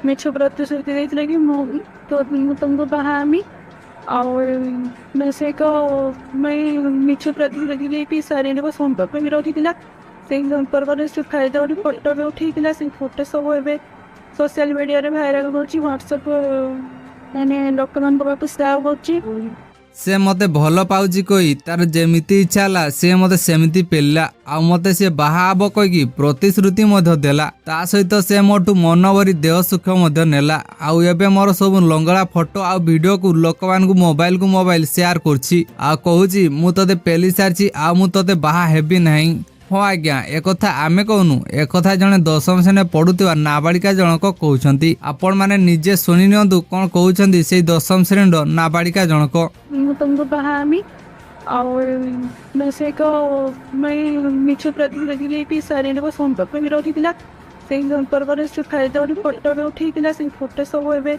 मिछ प्रतिश्रुति देते कि तुमको बहामी और मैं से को मैं मिछ प्रतिश्रुति देती सारे को संपर्क में रखी से संपर्क से फायदा गोटे फोटो भी उठे से फोटो सब ए सोशल मीडिया भाइराल कर व्हाट्सएप मैंने लोक मान सेयार कर से मते भल पाउची कोई तार जेमिति इच्छा ला से मते सेमिति पेला आ मते से बाहाब कई प्रतिश्रुति मध्य देला ता सहित से मोटू मनभरी देह सुख मध्य नेला आउ एबे मोर सब लंगड़ा फोटो आ वीडियो को लोक मान को मोबाइल शेयर करछि आ कहूची मु तते पेली सारछि आ मु तते बाहा हेबी नहीं। हाँ आज्ञा एक आमे कहूनु एक जड़े दशम श्रेणी पढ़ुवा नाबालिका जनक कहते आपण मैंने निजे शुणी नियंतु कौन कहते से दशम श्रेणी नाबालिका जनक तुमको बहामी और मैं से को मैं मिछ प्रतिश्रुति देती सारे को संपर्क में रखी से संपर्क से फायदा गोटे फोटो भी उठे से फोटो सब ए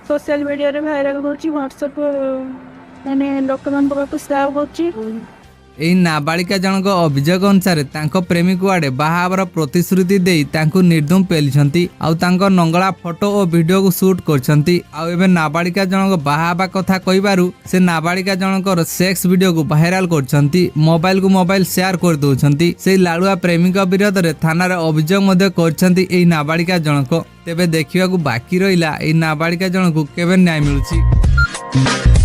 सोशल मीडिया भाइराल कर व्हाट्सएप मैंने लोक मान सेयार कर एही नाबालिका जनक अभियोग अनुसार तांको प्रेमी आड़े बाहाबर प्रतिश्रुति देई तांको निर्धूम पेलिछंती आउ तांको नंगला फोटो और वीडियो को शूट करछंती आउ एबे नाबालिका जनक बाहाबा कथा कहिबारु से नाबालिका जनकर सेक्स वीडियो को वायरल करछंती मोबाइल शेयर कर दउछंती से लाडुआ प्रेमिक विरोध रे थाना रे अभियोग मध्ये करछंती एही नाबालिका जनक तेबे देखिबाकू बाकी रहिला एही नाबालिका जनक केबे न्याय मिलुची।